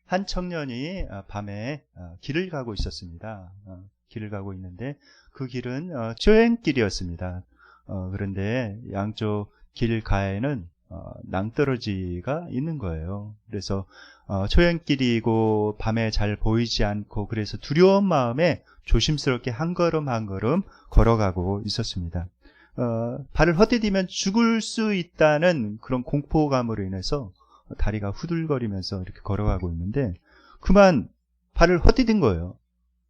한 청년이 밤에 길을 가고 있었습니다. 길을 가고 있는데 그 길은 초행길이었습니다. 그런데 양쪽 길가에는 낭떠러지가 있는 거예요. 그래서 초행길이고 밤에 잘 보이지 않고 그래서 두려운 마음에 조심스럽게 한 걸음 한 걸음 걸어가고 있었습니다. 발을 헛디디면 죽을 수 있다는 그런 공포감으로 인해서 다리가 후들거리면서 이렇게 걸어가고 있는데 그만 발을 헛디딘 거예요.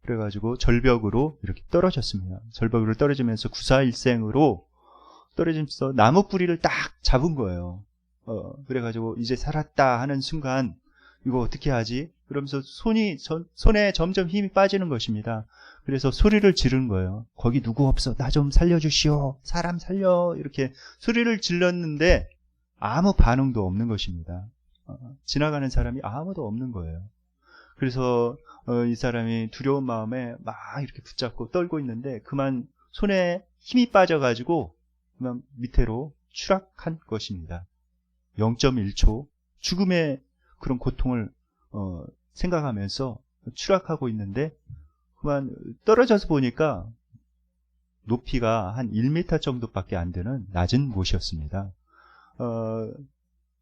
그래가지고 절벽으로 이렇게 떨어졌습니다. 절벽으로 떨어지면서 구사일생으로 떨어지면서 나무 뿌리를 딱 잡은 거예요. 그래가지고 이제 살았다 하는 순간 이거 어떻게 하지? 그러면서 손에 점점 힘이 빠지는 것입니다. 그래서 소리를 지르는 거예요. 거기 누구 없어? 나 좀 살려주시오. 사람 살려. 이렇게 소리를 질렀는데 아무 반응도 없는 것입니다. 지나가는 사람이 아무도 없는 거예요. 그래서 이 사람이 두려운 마음에 막 이렇게 붙잡고 떨고 있는데 그만 손에 힘이 빠져가지고 그만 밑으로 추락한 것입니다. 0.1초 죽음의 그런 고통을 생각하면서 추락하고 있는데 그만 떨어져서 보니까 높이가 한 1m 정도밖에 안 되는 낮은 곳이었습니다.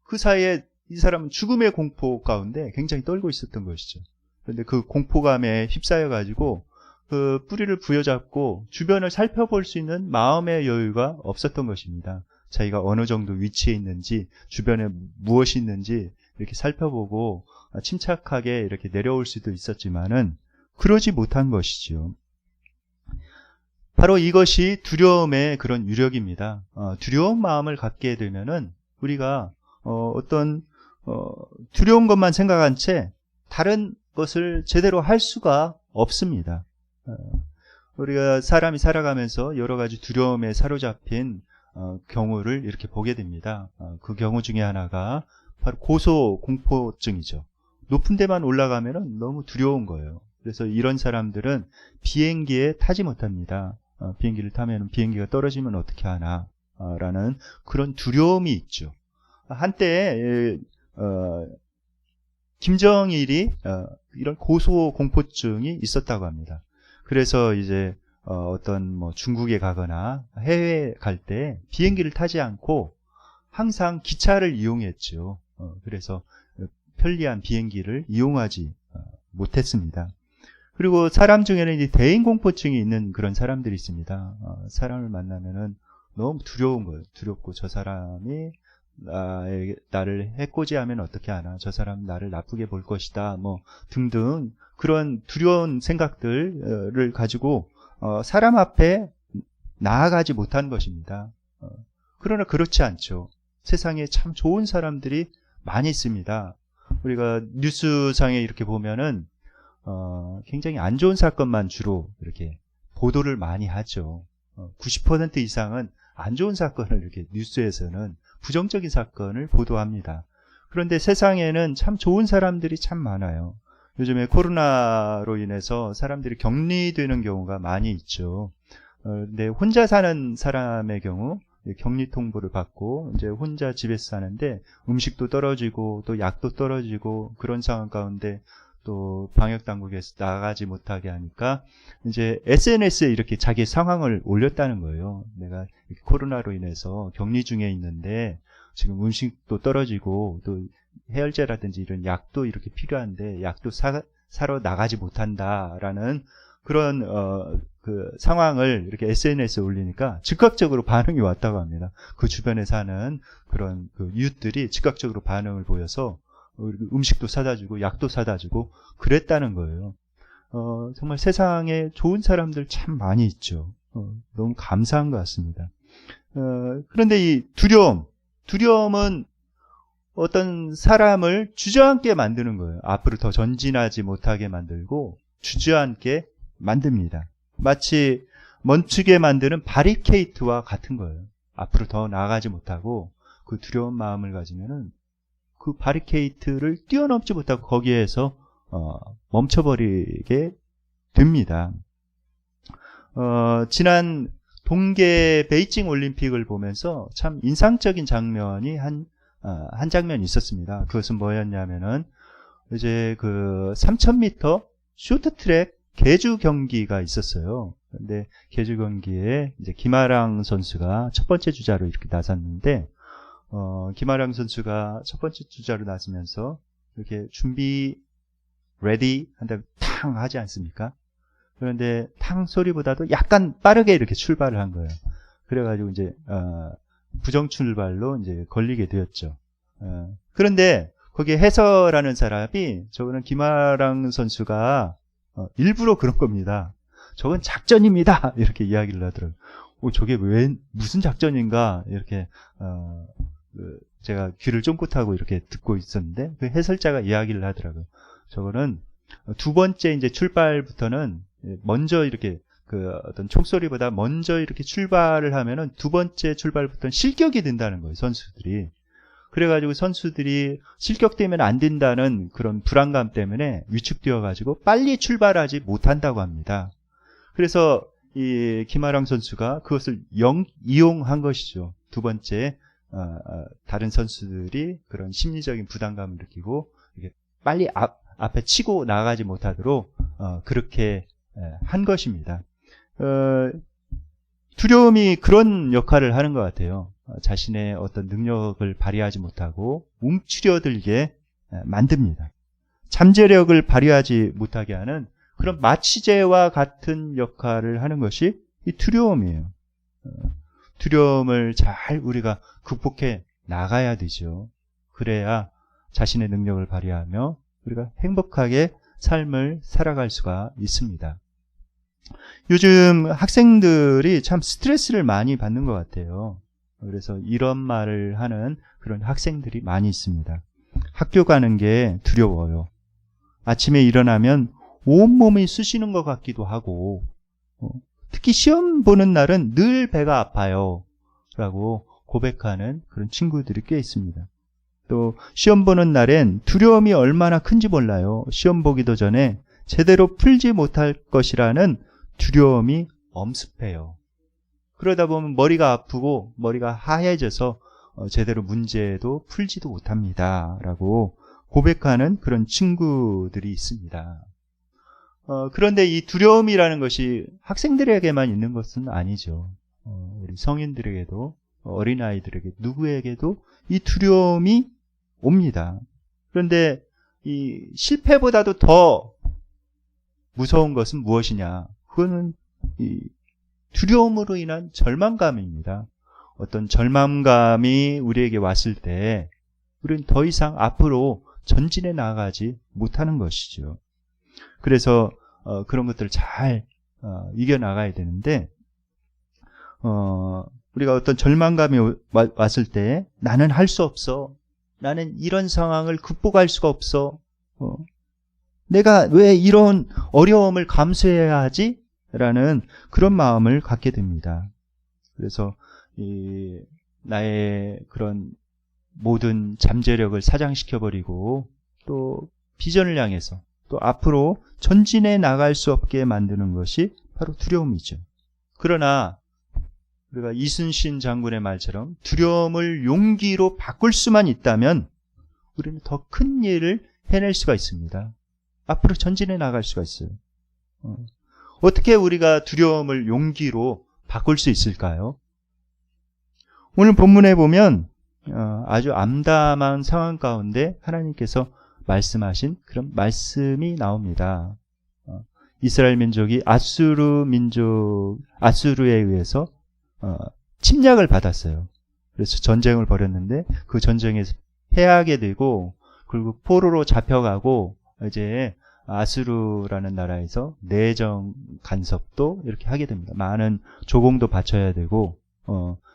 그 사이에 이 사람은 죽음의 공포 가운데 굉장히 떨고 있었던 것이죠. 그런데 그 공포감에 휩싸여 가지고 그 뿌리를 부여잡고 주변을 살펴볼 수 있는 마음의 여유가 없었던 것입니다. 자기가 어느 정도 위치에 있는지 주변에 무엇이 있는지 이렇게 살펴보고 침착하게 이렇게 내려올 수도 있었지만은 그러지 못한 것이죠. 바로 이것이 두려움의 그런 유력입니다. 두려운 마음을 갖게 되면은 우리가 어떤 두려운 것만 생각한 채 다른 것을 제대로 할 수가 없습니다. 우리가 사람이 살아가면서 여러 가지 두려움에 사로잡힌 경우를 이렇게 보게 됩니다. 그 경우 중에 하나가 바로 고소공포증이죠. 높은 데만 올라가면은 너무 두려운 거예요. 그래서 이런 사람들은 비행기에 타지 못합니다. 비행기를 타면 비행기가 떨어지면 어떻게 하나 라는 그런 두려움이 있죠. 한때 김정일이 이런 고소공포증이 있었다고 합니다. 그래서 이제 어떤 뭐 중국에 가거나 해외에 갈 때 비행기를 타지 않고 항상 기차를 이용했죠. 그래서 편리한 비행기를 이용하지 못했습니다. 그리고 사람 중에는 이제 대인공포증이 있는 그런 사람들이 있습니다. 사람을 만나면은 너무 두려운 거예요. 두렵고 저 사람이 나를 해코지하면 어떻게 하나, 저 사람 나를 나쁘게 볼 것이다, 뭐 등등 그런 두려운 생각들을 가지고 사람 앞에 나아가지 못한 것입니다. 그러나 그렇지 않죠. 세상에 참 좋은 사람들이 많이 있습니다. 우리가 뉴스상에 이렇게 보면은 굉장히 안 좋은 사건만 주로 이렇게 보도를 많이 하죠. 90% 이상은 안 좋은 사건을 이렇게 뉴스에서는 부정적인 사건을 보도합니다. 그런데 세상에는 참 좋은 사람들이 참 많아요. 요즘에 코로나로 인해서 사람들이 격리되는 경우가 많이 있죠. 근데 혼자 사는 사람의 경우 격리 통보를 받고 이제 혼자 집에서 사는데 음식도 떨어지고 또 약도 떨어지고 그런 상황 가운데 또 방역 당국에서 나가지 못하게 하니까 이제 SNS에 이렇게 자기 상황을 올렸다는 거예요. 내가 이렇게 코로나로 인해서 격리 중에 있는데 지금 음식도 떨어지고 또 해열제라든지 이런 약도 이렇게 필요한데 약도 사러 나가지 못한다라는 그런 그 상황을 이렇게 SNS에 올리니까 즉각적으로 반응이 왔다고 합니다. 그 주변에 사는 그런 그 이웃들이 즉각적으로 반응을 보여서 음식도 사다 주고 약도 사다 주고 그랬다는 거예요. 정말 세상에 좋은 사람들 참 많이 있죠. 너무 감사한 것 같습니다. 그런데 이 두려움은 어떤 사람을 주저앉게 만드는 거예요. 앞으로 더 전진하지 못하게 만들고 주저앉게 만듭니다. 마치 멈추게 만드는 바리케이트와 같은 거예요. 앞으로 더 나아가지 못하고 그 두려운 마음을 가지면은 그 바리케이트를 뛰어넘지 못하고 거기에서 멈춰버리게 됩니다. 지난 동계 베이징 올림픽을 보면서 참 인상적인 장면이 한 장면이 있었습니다. 그것은 뭐였냐면은 이제 그 3000m 쇼트트랙 계주 경기가 있었어요. 근데 계주 경기에 이제 김아랑 선수가 첫 번째 주자로 이렇게 나섰는데, 김아랑 선수가 첫 번째 주자로 나서면서 이렇게 준비, 레디 한다고 탕 하지 않습니까? 그런데 탕 소리보다도 약간 빠르게 이렇게 출발을 한 거예요. 그래가지고 이제, 부정 출발로 이제 걸리게 되었죠. 그런데 거기에 해설하는 사람이 저거는 김아랑 선수가 일부러 그런 겁니다. 저건 작전입니다. 이렇게 이야기를 하더라고요. 저게 왜 무슨 작전인가 이렇게 제가 귀를 쫑긋하고 이렇게 듣고 있었는데 그 해설자가 이야기를 하더라고요. 저거는 두 번째 이제 출발부터는 먼저 이렇게 그 어떤 총소리보다 먼저 이렇게 출발을 하면은 두 번째 출발부터는 실격이 된다는 거예요, 선수들이. 그래가지고 선수들이 실격되면 안 된다는 그런 불안감 때문에 위축되어가지고 빨리 출발하지 못한다고 합니다. 그래서 이 김아랑 선수가 그것을 이용한 것이죠. 두 번째, 다른 선수들이 그런 심리적인 부담감을 느끼고 이게 빨리 앞에 치고 나가지 못하도록 그렇게 한 것입니다. 두려움이 그런 역할을 하는 것 같아요. 자신의 어떤 능력을 발휘하지 못하고 움츠려들게 만듭니다. 잠재력을 발휘하지 못하게 하는 그런 마취제와 같은 역할을 하는 것이 이 두려움이에요. 두려움을 잘 우리가 극복해 나가야 되죠. 그래야 자신의 능력을 발휘하며 우리가 행복하게 삶을 살아갈 수가 있습니다. 요즘 학생들이 참 스트레스를 많이 받는 것 같아요. 그래서 이런 말을 하는 그런 학생들이 많이 있습니다. 학교 가는 게 두려워요. 아침에 일어나면 온몸이 쑤시는 것 같기도 하고, 특히 시험 보는 날은 늘 배가 아파요. 라고 고백하는 그런 친구들이 꽤 있습니다. 또 시험 보는 날엔 두려움이 얼마나 큰지 몰라요. 시험 보기도 전에 제대로 풀지 못할 것이라는 두려움이 엄습해요. 그러다 보면 머리가 아프고 머리가 하얘져서 제대로 문제도 풀지도 못합니다. 라고 고백하는 그런 친구들이 있습니다. 그런데 이 두려움이라는 것이 학생들에게만 있는 것은 아니죠. 우리 성인들에게도 어린아이들에게 누구에게도 이 두려움이 옵니다. 그런데 이 실패보다도 더 무서운 것은 무엇이냐? 그거는 이 두려움으로 인한 절망감입니다. 어떤 절망감이 우리에게 왔을 때 우리는 더 이상 앞으로 전진해 나가지 못하는 것이죠. 그래서 그런 것들을 잘 이겨나가야 되는데 우리가 어떤 절망감이 왔을 때 나는 할 수 없어. 나는 이런 상황을 극복할 수가 없어. 내가 왜 이런 어려움을 감수해야 하지? 라는 그런 마음을 갖게 됩니다. 그래서 나의 그런 모든 잠재력을 사장시켜버리고 또 비전을 향해서 또 앞으로 전진해 나갈 수 없게 만드는 것이 바로 두려움이죠. 그러나 우리가 이순신 장군의 말처럼 두려움을 용기로 바꿀 수만 있다면 우리는 더 큰 일을 해낼 수가 있습니다. 앞으로 전진해 나갈 수가 있어요. 어떻게 우리가 두려움을 용기로 바꿀 수 있을까요? 오늘 본문에 보면 아주 암담한 상황 가운데 하나님께서 말씀하신 그런 말씀이 나옵니다. 이스라엘 민족이 아수르에 의해서 침략을 받았어요. 그래서 전쟁을 벌였는데 그 전쟁에서 패하게 되고 그리고 포로로 잡혀가고 이제 아수르라는 나라에서 내정 간섭도 이렇게 하게 됩니다. 많은 조공도 바쳐야 되고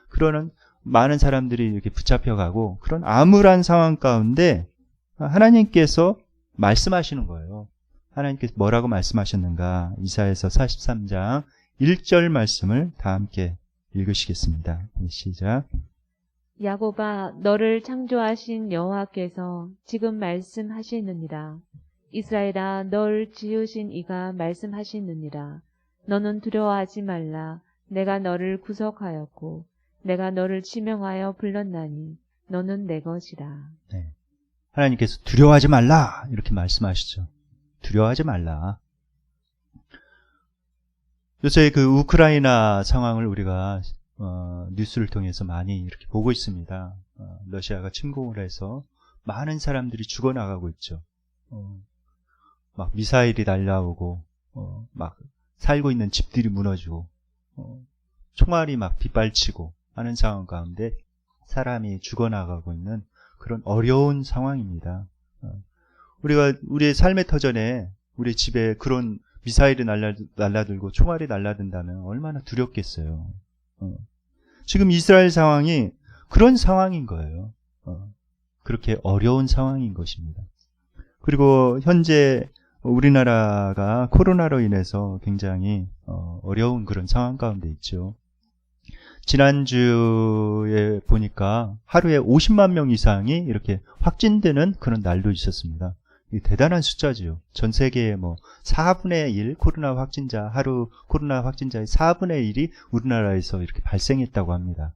그러는 많은 사람들이 이렇게 붙잡혀가고 그런 암울한 상황 가운데 하나님께서 말씀하시는 거예요. 하나님께서 뭐라고 말씀하셨는가? 이사야서 43장 1절 말씀을 다 함께 읽으시겠습니다. 시작. 야곱아, 너를 창조하신 여호와께서 지금 말씀하시느니라. 이스라엘아, 널 지으신 이가 말씀하시느니라. 너는 두려워하지 말라. 내가 너를 구속하였고 내가 너를 지명하여 불렀나니 너는 내 것이라. 네. 하나님께서 두려워하지 말라 이렇게 말씀하시죠. 두려워하지 말라. 요새 그 우크라이나 상황을 우리가 뉴스를 통해서 많이 이렇게 보고 있습니다. 러시아가 침공을 해서 많은 사람들이 죽어나가고 있죠. 막 미사일이 날라오고 막 살고 있는 집들이 무너지고 총알이 막 빗발치고 하는 상황 가운데 사람이 죽어나가고 있는 그런 어려운 상황입니다. 우리가 우리의 삶의 터전에 우리 집에 그런 미사일이 날라들고 총알이 날라든다면 얼마나 두렵겠어요. 지금 이스라엘 상황이 그런 상황인 거예요. 그렇게 어려운 상황인 것입니다. 그리고 현재 우리나라가 코로나로 인해서 굉장히 어려운 그런 상황 가운데 있죠. 지난주에 보니까 하루에 50만 명 이상이 이렇게 확진되는 그런 날도 있었습니다. 이게 대단한 숫자지요. 전 세계의 뭐 4분의 1 하루 코로나 확진자의 4분의 1이 우리나라에서 이렇게 발생했다고 합니다.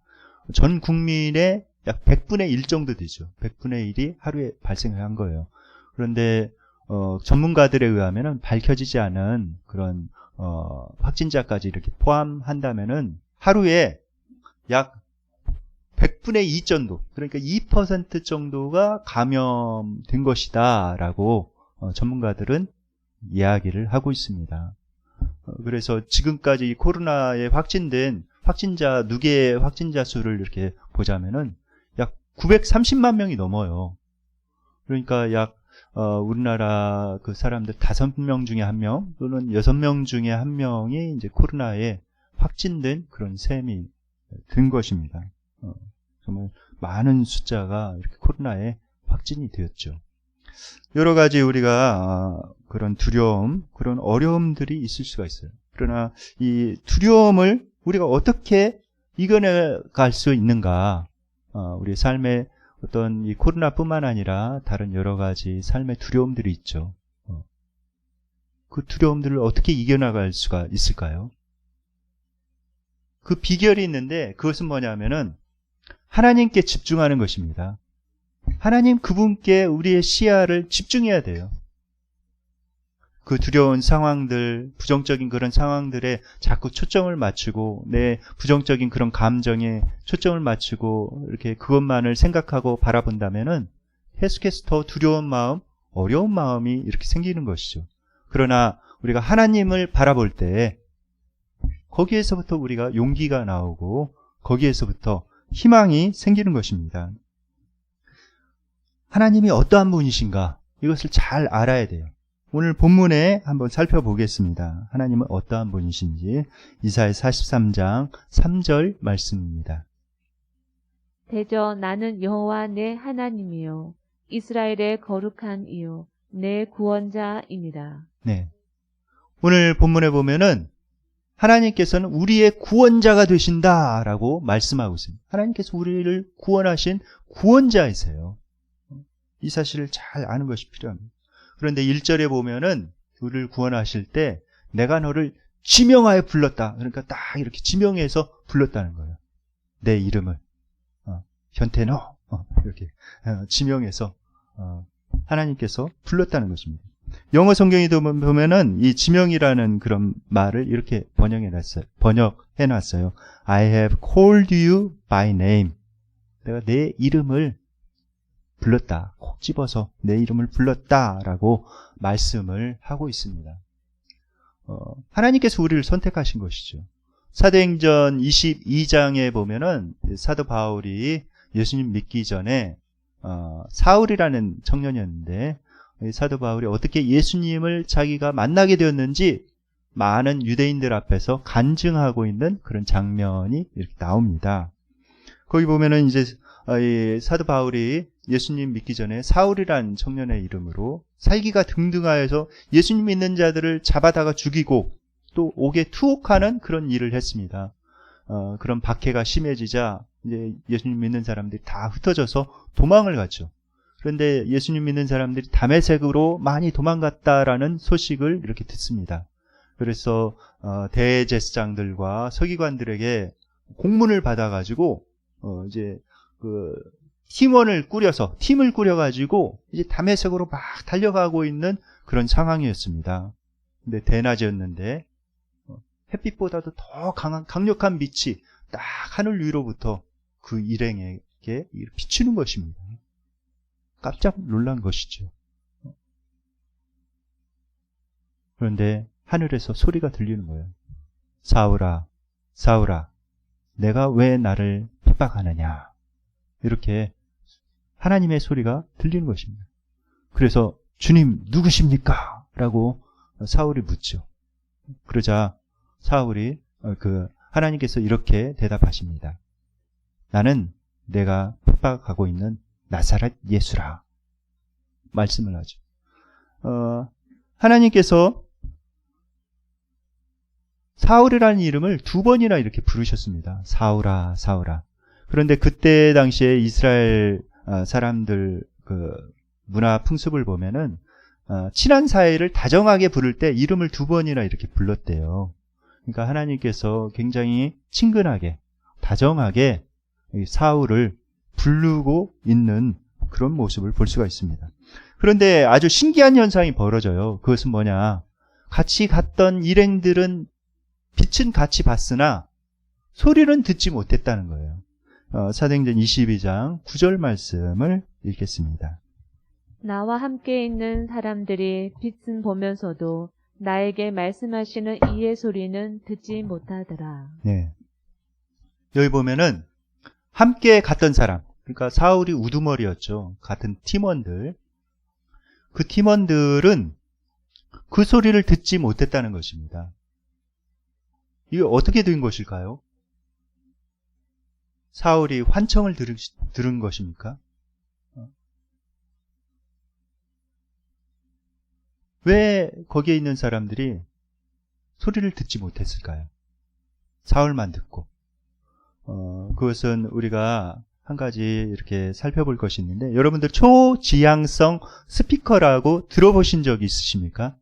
전 국민의 약 100분의 1 정도 되죠. 100분의 1이 하루에 발생을 한 거예요. 그런데 전문가들에 의하면은 밝혀지지 않은 그런 확진자까지 이렇게 포함한다면은 하루에 약 100분의 2 정도, 그러니까 2% 정도가 감염된 것이다 라고 전문가들은 이야기를 하고 있습니다. 그래서 지금까지 코로나에 확진된 누계의 확진자 수를 이렇게 보자면은 약 930만 명이 넘어요. 그러니까 약 우리나라 그 사람들 5명 중에 1명 또는 6명 중에 1명이 이제 코로나에 확진된 그런 셈이 된 것입니다. 정말 많은 숫자가 이렇게 코로나에 확진이 되었죠. 여러 가지 우리가 그런 두려움, 그런 어려움들이 있을 수가 있어요. 그러나 이 두려움을 우리가 어떻게 이겨내갈 수 있는가? 우리 삶의 어떤 이 코로나뿐만 아니라 다른 여러 가지 삶의 두려움들이 있죠. 그 두려움들을 어떻게 이겨나갈 수가 있을까요? 그 비결이 있는데 그것은 뭐냐면은 하나님께 집중하는 것입니다. 하나님 그분께 우리의 시야를 집중해야 돼요. 그 두려운 상황들, 부정적인 그런 상황들에 자꾸 초점을 맞추고 내 부정적인 그런 감정에 초점을 맞추고 이렇게 그것만을 생각하고 바라본다면은 계속해서 더 두려운 마음, 어려운 마음이 이렇게 생기는 것이죠. 그러나 우리가 하나님을 바라볼 때 거기에서부터 우리가 용기가 나오고 거기에서부터 희망이 생기는 것입니다. 하나님이 어떠한 분이신가? 이것을 잘 알아야 돼요. 오늘 본문에 한번 살펴보겠습니다. 하나님은 어떠한 분이신지. 이사야 43장 3절 말씀입니다. 대저 나는 여호와 내 하나님이요 이스라엘의 거룩한 이요 내 구원자입니다. 네. 오늘 본문에 보면은 하나님께서는 우리의 구원자가 되신다라고 말씀하고 있습니다. 하나님께서 우리를 구원하신 구원자이세요. 이 사실을 잘 아는 것이 필요합니다. 그런데 1절에 보면은 우리를 구원하실 때 내가 너를 지명하여 불렀다. 그러니까 딱 이렇게 지명해서 불렀다는 거예요. 내 이름을 현태너 이렇게 지명해서 하나님께서 불렀다는 것입니다. 영어 성경에 보면은 이 지명이라는 그런 말을 이렇게 번역해놨어요. I have called you by name. 내가 내 이름을 불렀다. 콕 집어서 내 이름을 불렀다라고 말씀을 하고 있습니다. 하나님께서 우리를 선택하신 것이죠. 사도행전 22장에 보면은 사도 바울이 예수님 믿기 전에 사울이라는 청년이었는데 사도 바울이 어떻게 예수님을 자기가 만나게 되었는지 많은 유대인들 앞에서 간증하고 있는 그런 장면이 이렇게 나옵니다. 거기 보면은 이제 사도 바울이 예수님 믿기 전에 사울이라는 청년의 이름으로 살기가 등등하여서 예수님 믿는 자들을 잡아다가 죽이고 또 옥에 투옥하는 그런 일을 했습니다. 그런 박해가 심해지자 이제 예수님 믿는 사람들이 다 흩어져서 도망을 갔죠. 그런데 예수님 믿는 사람들이 다메섹으로 많이 도망갔다라는 소식을 이렇게 듣습니다. 그래서 대제사장들과 서기관들에게 공문을 받아가지고 이제 그 팀을 꾸려가지고 이제 다메섹으로 막 달려가고 있는 그런 상황이었습니다. 근데 대낮이었는데 햇빛보다도 더 강력한 빛이 딱 하늘 위로부터 그 일행에게 비추는 것입니다. 깜짝 놀란 것이죠. 그런데 하늘에서 소리가 들리는 거예요. 사울아, 사울아, 내가 왜 나를 핍박하느냐. 이렇게 하나님의 소리가 들리는 것입니다. 그래서 주님 누구십니까? 라고 사울이 묻죠. 그러자 사울이 하나님께서 이렇게 대답하십니다. 나는 내가 핍박하고 있는 나사렛 예수라. 말씀을 하죠. 하나님께서 사울이라는 이름을 2번이나 이렇게 부르셨습니다. 사울아, 사울아. 그런데 그때 당시에 이스라엘 사람들 문화 풍습을 보면은 친한 사이를 다정하게 부를 때 이름을 2번이나 이렇게 불렀대요. 그러니까 하나님께서 굉장히 친근하게, 다정하게 사울을 부르고 있는 그런 모습을 볼 수가 있습니다. 그런데 아주 신기한 현상이 벌어져요. 그것은 뭐냐? 같이 갔던 일행들은 빛은 같이 봤으나 소리는 듣지 못했다는 거예요. 사도행전 22장 9절 말씀을 읽겠습니다. 나와 함께 있는 사람들이 빛은 보면서도 나에게 말씀하시는 이의 소리는 듣지 못하더라. 네. 여기 보면은 함께 갔던 사람, 그러니까 사울이 우두머리였죠. 같은 팀원들. 그 팀원들은 그 소리를 듣지 못했다는 것입니다. 이게 어떻게 된 것일까요? 사울이 환청을 들은 것입니까? 왜 거기에 있는 사람들이 소리를 듣지 못했을까요? 사울만 듣고. 그것은 우리가 한 가지 이렇게 살펴볼 것이 있는데, 여러분들 초지향성 스피커라고 들어보신 적이 있으십니까?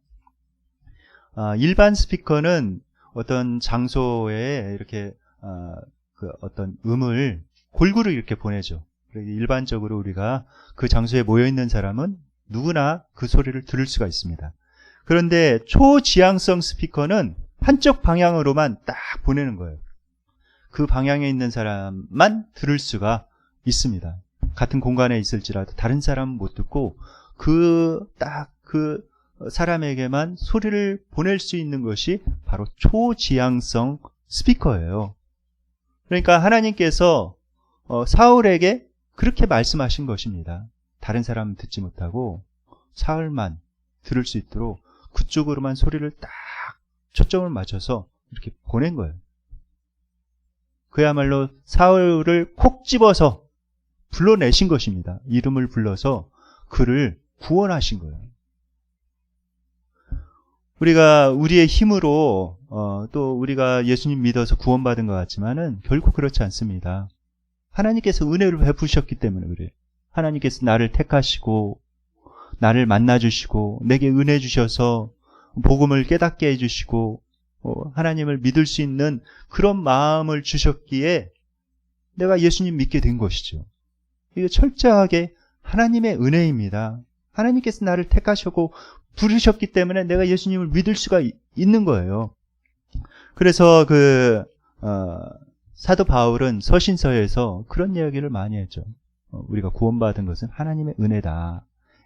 일반 스피커는 어떤 장소에 이렇게 어떤 음을 골고루 이렇게 보내죠. 일반적으로 우리가 그 장소에 모여 있는 사람은 누구나 그 소리를 들을 수가 있습니다. 그런데 초지향성 스피커는 한쪽 방향으로만 딱 보내는 거예요. 그 방향에 있는 사람만 들을 수가 있습니다. 같은 공간에 있을지라도 다른 사람은 못 듣고 그 사람에게만 소리를 보낼 수 있는 것이 바로 초지향성 스피커예요. 그러니까 하나님께서 사울에게 그렇게 말씀하신 것입니다. 다른 사람은 듣지 못하고 사울만 들을 수 있도록 그쪽으로만 소리를 딱 초점을 맞춰서 이렇게 보낸 거예요. 그야말로 사울을 콕 집어서 불러내신 것입니다. 이름을 불러서 그를 구원하신 거예요. 우리가 우리의 힘으로 또 우리가 예수님 믿어서 구원받은 것 같지만은 결코 그렇지 않습니다. 하나님께서 은혜를 베푸셨기 때문에 그래요. 하나님께서 나를 택하시고 나를 만나주시고 내게 은혜 주셔서 복음을 깨닫게 해주시고 하나님을 믿을 수 있는 그런 마음을 주셨기에 내가 예수님 믿게 된 것이죠. 이거 철저하게 하나님의 은혜입니다. 하나님께서 나를 택하시고 부르셨기 때문에 내가 예수님을 믿을 수가 있는 거예요. 그래서 사도 바울은 서신서에서 그런 이야기를 많이 했죠. 우리가 구원받은 것은 하나님의 은혜다.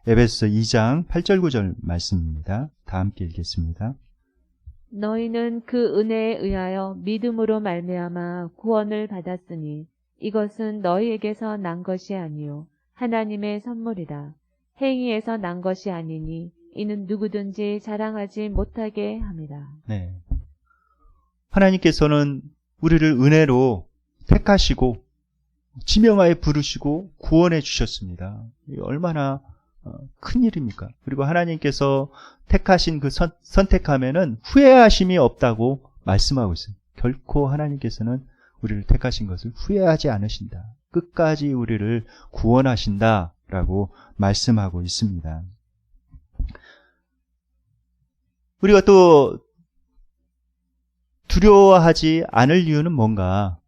에베소서 2장 8절 9절 말씀입니다. 다 함께 읽겠습니다. 너희는 그 은혜에 의하여 믿음으로 말미암아 구원을 받았으니 이것은 너희에게서 난 것이 아니요 하나님의 선물이다. 행위에서 난 것이 아니니 이는 누구든지 자랑하지 못하게 함이라. 네. 하나님께서는 우리를 은혜로 택하시고 지명하에 부르시고 구원해 주셨습니다. 이게 얼마나 큰 일입니까? 그리고 하나님께서 택하신 그 선택함에는 후회하심이 없다고 말씀하고 있어요. 결코 하나님께서는 우리를 택하신 것을 후회하지 않으신다. 끝까지 우리를 구원하신다라고 말씀하고 있습니다. 우리가 또 두려워하지 않을 이유는 뭔가?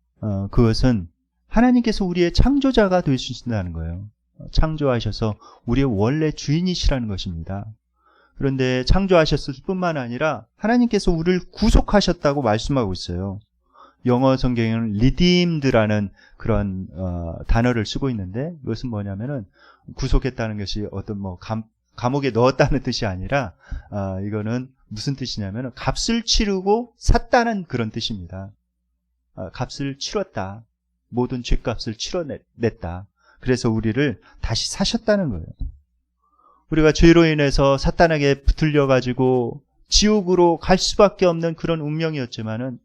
그것은 하나님께서 우리의 창조자가 되신다는 거예요. 창조하셔서 우리의 원래 주인이시라는 것입니다. 그런데 창조하셨을 뿐만 아니라 하나님께서 우리를 구속하셨다고 말씀하고 있어요. 영어 성경에는 redeemed라는 그런 단어를 쓰고 있는데, 이것은 뭐냐면은 구속했다는 것이 어떤 뭐 감옥에 넣었다는 뜻이 아니라 이거는 무슨 뜻이냐면은 값을 치르고 샀다는 그런 뜻입니다. 값을 치렀다. 모든 죄값을 치러냈다. 그래서 우리를 다시 사셨다는 거예요. 우리가 죄로 인해서 사탄에게 붙들려가지고 지옥으로 갈 수밖에 없는 그런 운명이었지만은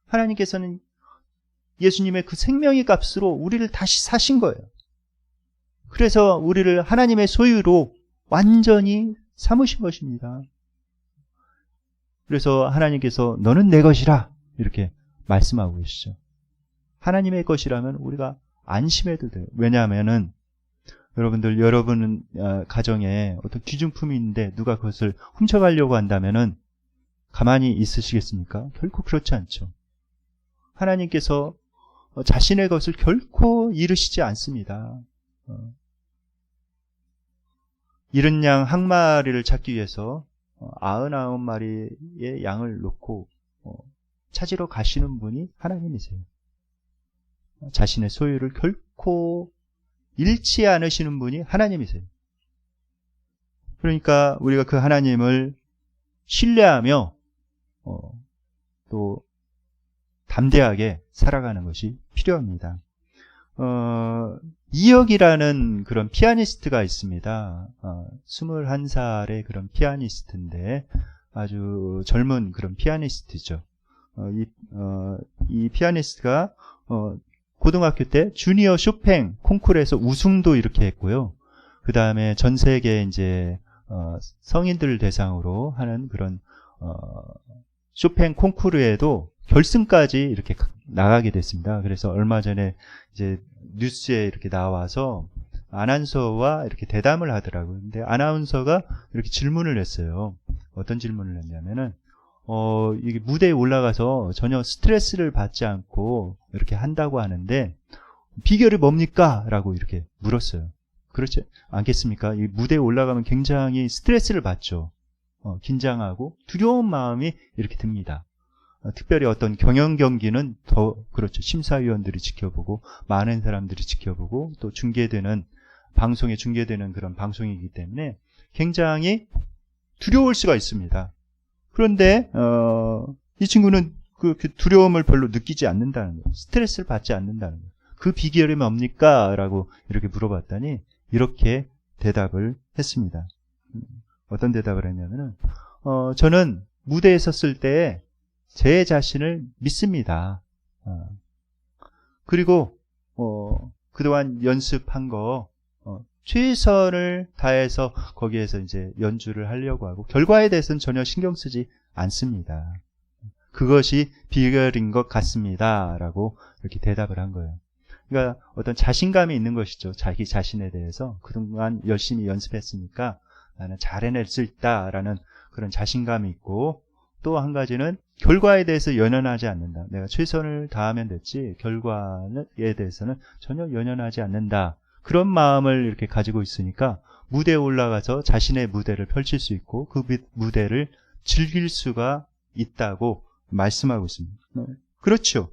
하나님께서는 예수님의 그 생명의 값으로 우리를 다시 사신 거예요. 그래서 우리를 하나님의 소유로 완전히 삼으신 것입니다. 그래서 하나님께서 너는 내 것이라 이렇게 말씀하고 계시죠. 하나님의 것이라면 우리가 안심해도 돼요. 왜냐하면은 여러분 가정에 어떤 귀중품이 있는데 누가 그것을 훔쳐가려고 한다면은 가만히 있으시겠습니까? 결코 그렇지 않죠. 하나님께서 자신의 것을 결코 잃으시지 않습니다. 잃은 양 한 마리를 찾기 위해서 99마리의 양을 놓고 찾으러 가시는 분이 하나님이세요. 자신의 소유를 결코 잃지 않으시는 분이 하나님이세요. 그러니까 우리가 그 하나님을 신뢰하며 또 담대하게 살아가는 것이 필요합니다. 이혁이라는 그런 피아니스트가 있습니다. 21살의 그런 피아니스트인데 아주 젊은 그런 피아니스트죠. 이 피아니스트가 고등학교 때 주니어 쇼팽 콩쿠르에서 우승도 이렇게 했고요. 그 다음에 전 세계 이제 성인들 대상으로 하는 그런 쇼팽 콩쿠르에도 결승까지 이렇게 나가게 됐습니다. 그래서 얼마 전에 이제 뉴스에 이렇게 나와서 아나운서와 이렇게 대담을 하더라고요. 근데 아나운서가 이렇게 질문을 했어요. 어떤 질문을 했냐면은 이게 무대에 올라가서 전혀 스트레스를 받지 않고 이렇게 한다고 하는데 비결이 뭡니까? 라고 이렇게 물었어요. 그렇지 않겠습니까? 이 무대에 올라가면 굉장히 스트레스를 받죠. 긴장하고 두려운 마음이 이렇게 듭니다. 특별히 어떤 경영 경기는 더 그렇죠. 심사위원들이 지켜보고 많은 사람들이 지켜보고 또 방송에 중계되는 그런 방송이기 때문에 굉장히 두려울 수가 있습니다. 그런데 이 친구는 그 두려움을 별로 느끼지 않는다는 거예요. 스트레스를 받지 않는다는 거예요. 그 비결이 뭡니까? 라고 이렇게 물어봤더니 이렇게 대답을 했습니다. 어떤 대답을 했냐면은 저는 무대에 섰을 때 제 자신을 믿습니다. 그리고 그동안 연습한 거 최선을 다해서 거기에서 이제 연주를 하려고 하고 결과에 대해서는 전혀 신경 쓰지 않습니다. 그것이 비결인 것 같습니다. 라고 이렇게 대답을 한 거예요. 그러니까 어떤 자신감이 있는 것이죠. 자기 자신에 대해서 그동안 열심히 연습했으니까 나는 잘 해낼 수 있다라는 그런 자신감이 있고 또 한 가지는 결과에 대해서 연연하지 않는다. 내가 최선을 다하면 됐지 결과에 대해서는 전혀 연연하지 않는다. 그런 마음을 이렇게 가지고 있으니까 무대에 올라가서 자신의 무대를 펼칠 수 있고 그 무대를 즐길 수가 있다고 말씀하고 있습니다. 그렇죠.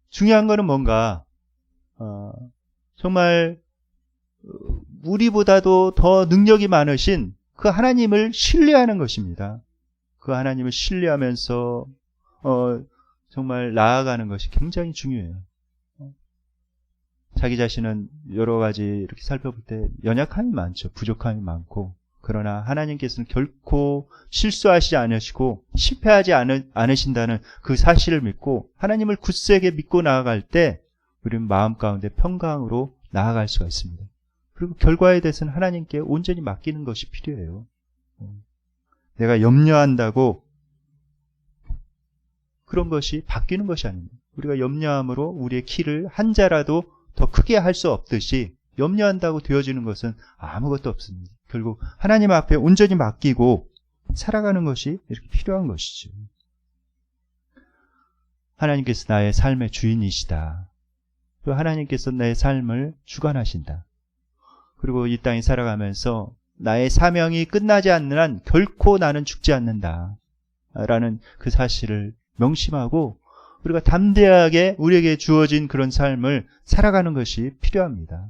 중요한 거는 뭔가 정말 우리보다도 더 능력이 많으신 그 하나님을 신뢰하는 것입니다. 그 하나님을 신뢰하면서 정말 나아가는 것이 굉장히 중요해요. 자기 자신은 여러 가지 이렇게 살펴볼 때 연약함이 많죠. 부족함이 많고 그러나 하나님께서는 결코 실수하시지 않으시고 실패하지 않으신다는 그 사실을 믿고 하나님을 굳세게 믿고 나아갈 때 우리는 마음 가운데 평강으로 나아갈 수가 있습니다. 그리고 결과에 대해서는 하나님께 온전히 맡기는 것이 필요해요. 내가 염려한다고 그런 것이 바뀌는 것이 아닙니다. 우리가 염려함으로 우리의 키를 한 자라도 더 크게 할 수 없듯이 염려한다고 되어지는 것은 아무것도 없습니다. 결국 하나님 앞에 온전히 맡기고 살아가는 것이 이렇게 필요한 것이죠. 하나님께서 나의 삶의 주인이시다. 또 하나님께서 내 삶을 주관하신다. 그리고 이 땅에 살아가면서 나의 사명이 끝나지 않는 한 결코 나는 죽지 않는다. 라는 그 사실을 명심하고 우리가 담대하게 우리에게 주어진 그런 삶을 살아가는 것이 필요합니다.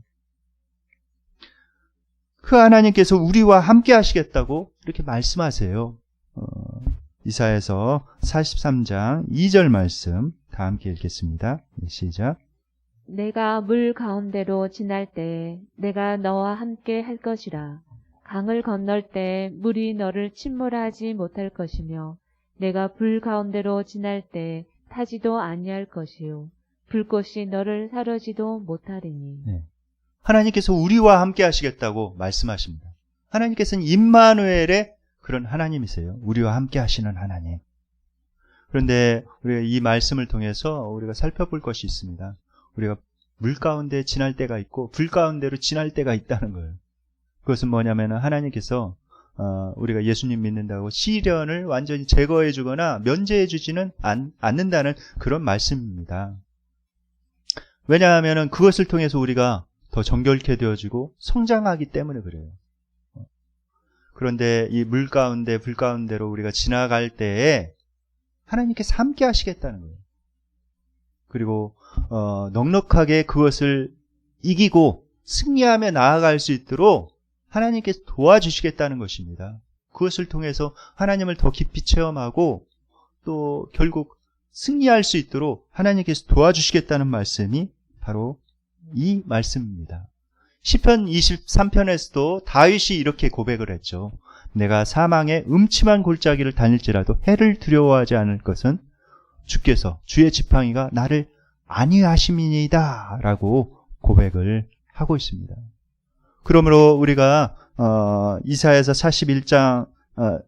그 하나님께서 우리와 함께 하시겠다고 이렇게 말씀하세요. 이사야서 43장 2절 말씀 다 함께 읽겠습니다. 시작. 내가 물 가운데로 지날 때 내가 너와 함께 할 것이라. 강을 건널 때 물이 너를 침몰하지 못할 것이며 내가 불 가운데로 지날 때 타지도 아니할 것이요 불꽃이 너를 사르지도 못하리니. 네. 하나님께서 우리와 함께 하시겠다고 말씀하십니다. 하나님께서는 임마누엘의 그런 하나님이세요. 우리와 함께 하시는 하나님. 그런데 우리가 이 말씀을 통해서 우리가 살펴볼 것이 있습니다. 우리가 물 가운데 지날 때가 있고 불 가운데로 지날 때가 있다는 거예요. 그것은 뭐냐면 하나님께서 우리가 예수님 믿는다고 시련을 완전히 제거해 주거나 면제해 주지는 않는다는 그런 말씀입니다. 왜냐하면 그것을 통해서 우리가 더 정결케 되어지고 성장하기 때문에 그래요. 그런데 이 물 가운데 불 가운데로 우리가 지나갈 때에 하나님께서 함께 하시겠다는 거예요. 그리고 넉넉하게 그것을 이기고 승리하며 나아갈 수 있도록 하나님께서 도와주시겠다는 것입니다. 그것을 통해서 하나님을 더 깊이 체험하고 또 결국 승리할 수 있도록 하나님께서 도와주시겠다는 말씀이 바로 이 말씀입니다. 시편 23편에서도 다윗이 이렇게 고백을 했죠. 내가 사망의 음침한 골짜기를 다닐지라도 해를 두려워하지 않을 것은 주께서 주의 지팡이가 나를 안위하심이니이다 라고 고백을 하고 있습니다. 그러므로 우리가 이사야서 41장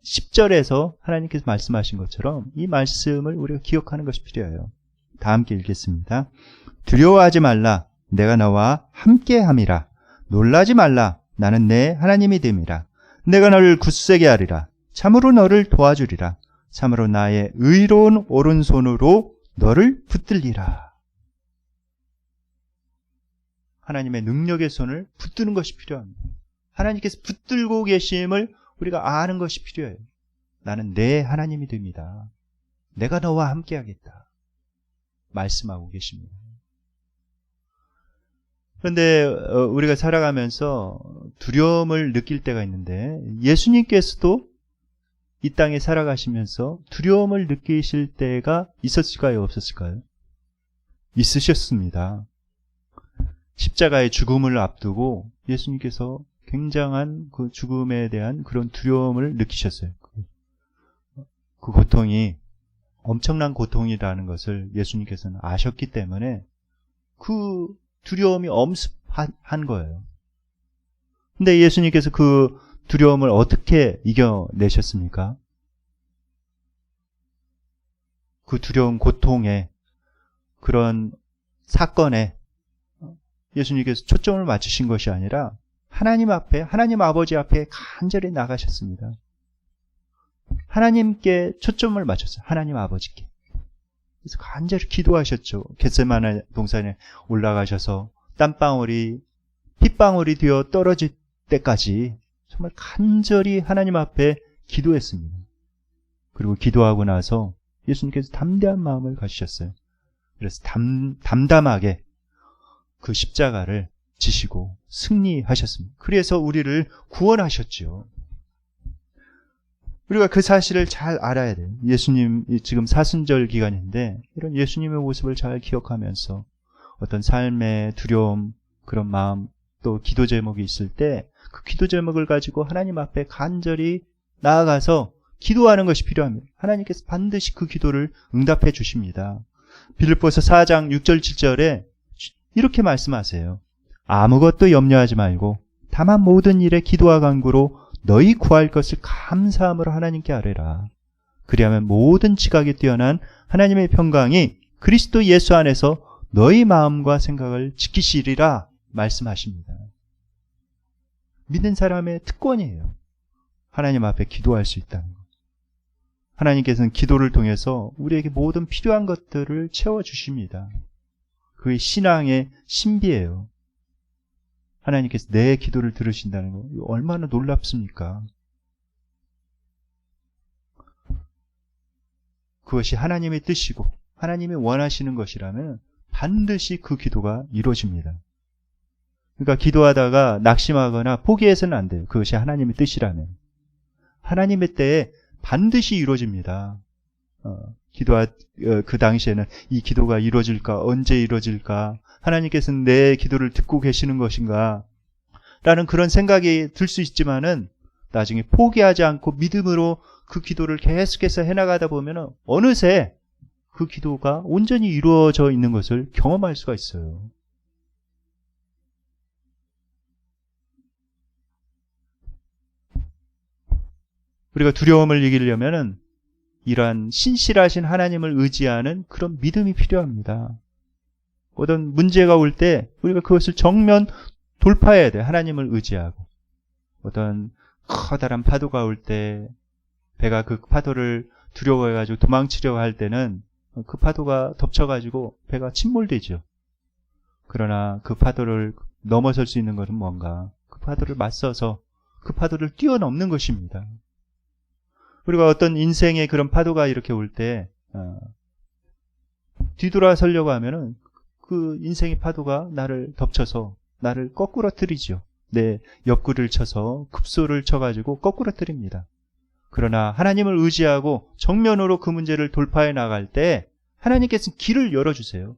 10절에서 하나님께서 말씀하신 것처럼 이 말씀을 우리가 기억하는 것이 필요해요. 다 함께 읽겠습니다. 두려워하지 말라. 내가 너와 함께함이라. 놀라지 말라. 나는 내 하나님이 됨이라. 내가 너를 굳세게 하리라. 참으로 너를 도와주리라. 참으로 나의 의로운 오른손으로 너를 붙들리라. 하나님의 능력의 손을 붙드는 것이 필요합니다. 하나님께서 붙들고 계심을 우리가 아는 것이 필요해요. 나는 내 하나님이 됩니다. 내가 너와 함께하겠다. 말씀하고 계십니다. 그런데 우리가 살아가면서 두려움을 느낄 때가 있는데 예수님께서도 이 땅에 살아가시면서 두려움을 느끼실 때가 있었을까요? 없었을까요? 있으셨습니다. 십자가의 죽음을 앞두고 예수님께서 굉장한 그 죽음에 대한 그런 두려움을 느끼셨어요. 그 고통이 엄청난 고통이라는 것을 예수님께서는 아셨기 때문에 그 두려움이 엄습한 거예요. 근데 예수님께서 그 두려움을 어떻게 이겨내셨습니까? 그 두려운 고통에 그런 사건에 예수님께서 초점을 맞추신 것이 아니라 하나님 앞에, 하나님 아버지 앞에 간절히 나가셨습니다. 하나님께 초점을 맞췄어요. 하나님 아버지께. 그래서 간절히 기도하셨죠. 겟세마네 동산에 올라가셔서 땀방울이 핏방울이 되어 떨어질 때까지 정말 간절히 하나님 앞에 기도했습니다. 그리고 기도하고 나서 예수님께서 담대한 마음을 가지셨어요. 그래서 담담하게 그 십자가를 지시고 승리하셨습니다. 그래서 우리를 구원하셨죠. 우리가 그 사실을 잘 알아야 돼요. 예수님 지금 사순절 기간인데 이런 예수님의 모습을 잘 기억하면서 어떤 삶의 두려움, 그런 마음, 또 기도 제목이 있을 때 그 기도 제목을 가지고 하나님 앞에 간절히 나아가서 기도하는 것이 필요합니다. 하나님께서 반드시 그 기도를 응답해 주십니다. 빌립보서 4장 6절 7절에 이렇게 말씀하세요. 아무것도 염려하지 말고 다만 모든 일에 기도와 간구로 너희 구할 것을 감사함으로 하나님께 아뢰라. 그리하면 모든 지각에 뛰어난 하나님의 평강이 그리스도 예수 안에서 너희 마음과 생각을 지키시리라 말씀하십니다. 믿는 사람의 특권이에요. 하나님 앞에 기도할 수 있다는 것. 하나님께서는 기도를 통해서 우리에게 모든 필요한 것들을 채워주십니다. 그게 신앙의 신비예요. 하나님께서 내 기도를 들으신다는 거 얼마나 놀랍습니까? 그것이 하나님의 뜻이고 하나님이 원하시는 것이라면 반드시 그 기도가 이루어집니다. 그러니까 기도하다가 낙심하거나 포기해서는 안 돼요. 그것이 하나님의 뜻이라면. 하나님의 때에 반드시 이루어집니다. 그 당시에는 이 기도가 이루어질까? 언제 이루어질까? 하나님께서는 내 기도를 듣고 계시는 것인가? 라는 그런 생각이 들 수 있지만은 나중에 포기하지 않고 믿음으로 그 기도를 계속해서 해나가다 보면은 어느새 그 기도가 온전히 이루어져 있는 것을 경험할 수가 있어요. 우리가 두려움을 이기려면은 이러한 신실하신 하나님을 의지하는 그런 믿음이 필요합니다. 어떤 문제가 올 때 우리가 그것을 정면 돌파해야 돼. 하나님을 의지하고. 어떤 커다란 파도가 올 때 배가 그 파도를 두려워해가지고 도망치려고 할 때는 그 파도가 덮쳐가지고 배가 침몰되죠. 그러나 그 파도를 넘어설 수 있는 것은 뭔가? 그 파도를 맞서서 그 파도를 뛰어넘는 것입니다. 우리가 어떤 인생의 그런 파도가 이렇게 올 때 뒤돌아서려고 하면은 그 인생의 파도가 나를 덮쳐서 나를 거꾸러뜨리죠. 내 옆구리를 쳐서 급소를 쳐가지고 거꾸러뜨립니다. 그러나 하나님을 의지하고 정면으로 그 문제를 돌파해 나갈 때 하나님께서 길을 열어주세요.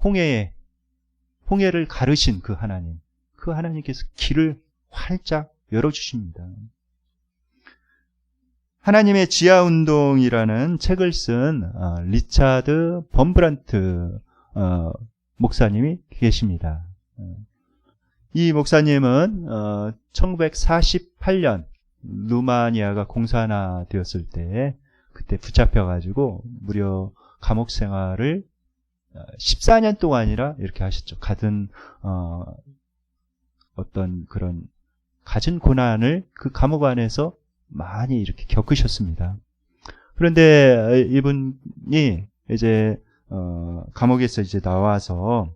홍해를 가르신 그 하나님께서 길을 활짝 열어주십니다. 하나님의 지하운동이라는 책을 쓴 리차드 범브란트 목사님이 계십니다. 이 목사님은 1948년 루마니아가 공산화되었을 때 그때 붙잡혀가지고 무려 감옥 생활을 14년 동안이라 이렇게 하셨죠. 어떤 그런 갖은 고난을 그 감옥 안에서 많이 이렇게 겪으셨습니다. 그런데 이분이 이제 감옥에서 이제 나와서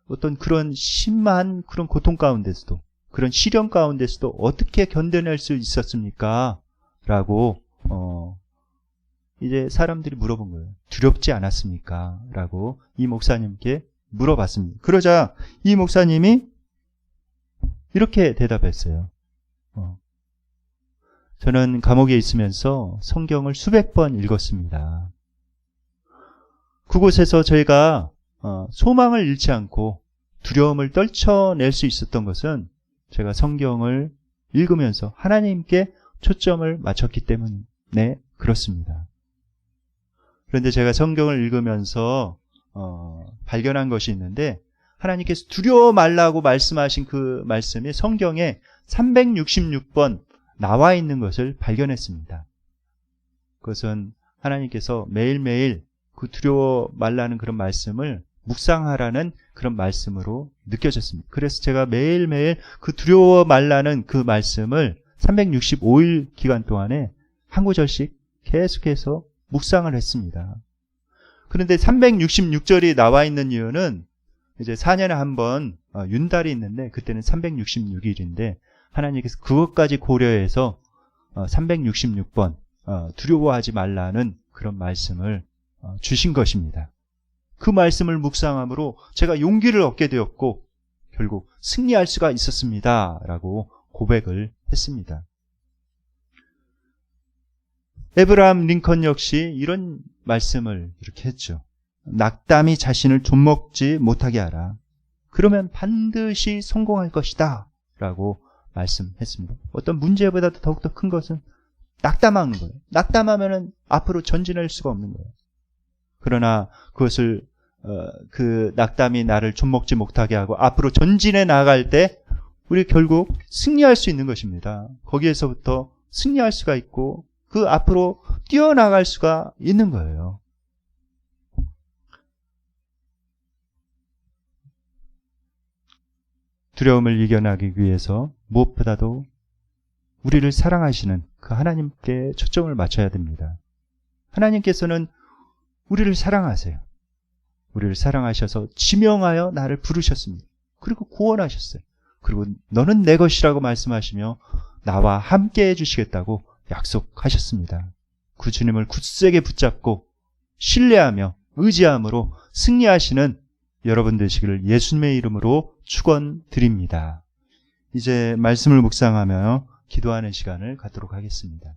어떤 그런 심한 그런 고통 가운데서도 그런 시련 가운데서도 어떻게 견뎌낼 수 있었습니까? 라고 이제 사람들이 물어본 거예요. 두렵지 않았습니까? 라고 이 목사님께 물어봤습니다. 그러자 이 목사님이 이렇게 대답했어요. 저는 감옥에 있으면서 성경을 수백 번 읽었습니다. 그곳에서 저희가 소망을 잃지 않고 두려움을 떨쳐낼 수 있었던 것은 제가 성경을 읽으면서 하나님께 초점을 맞췄기 때문에 그렇습니다. 그런데 제가 성경을 읽으면서 발견한 것이 있는데 하나님께서 두려워 말라고 말씀하신 그 말씀이 성경에 366번 나와 있는 것을 발견했습니다. 그것은 하나님께서 매일매일 그 두려워 말라는 그런 말씀을 묵상하라는 그런 말씀으로 느껴졌습니다. 그래서 제가 매일매일 그 두려워 말라는 그 말씀을 365일 기간 동안에 한 구절씩 계속해서 묵상을 했습니다. 그런데 366절이 나와 있는 이유는 이제 4년에 한 번 윤달이 있는데 그때는 366일인데 하나님께서 그것까지 고려해서 366번 두려워하지 말라는 그런 말씀을 주신 것입니다. 그 말씀을 묵상함으로 제가 용기를 얻게 되었고 결국 승리할 수가 있었습니다. 라고 고백을 했습니다. 에브라함 링컨 역시 이런 말씀을 이렇게 했죠. 낙담이 자신을 좀먹지 못하게 하라. 그러면 반드시 성공할 것이다. 라고 말씀했습니다. 어떤 문제보다도 더욱더 큰 것은 낙담하는 거예요. 낙담하면은 앞으로 전진할 수가 없는 거예요. 그러나 그것을 그 낙담이 나를 좀먹지 못하게 하고 앞으로 전진해 나갈 때 우리 결국 승리할 수 있는 것입니다. 거기에서부터 승리할 수가 있고 그 앞으로 뛰어나갈 수가 있는 거예요. 두려움을 이겨나기 위해서 무엇보다도 우리를 사랑하시는 그 하나님께 초점을 맞춰야 됩니다. 하나님께서는 우리를 사랑하세요. 우리를 사랑하셔서 지명하여 나를 부르셨습니다. 그리고 구원하셨어요. 그리고 너는 내 것이라고 말씀하시며 나와 함께 해주시겠다고 약속하셨습니다. 그 주님을 굳세게 붙잡고 신뢰하며 의지함으로 승리하시는 여러분 되시기를 예수님의 이름으로 축원드립니다. 이제 말씀을 묵상하며 기도하는 시간을 갖도록 하겠습니다.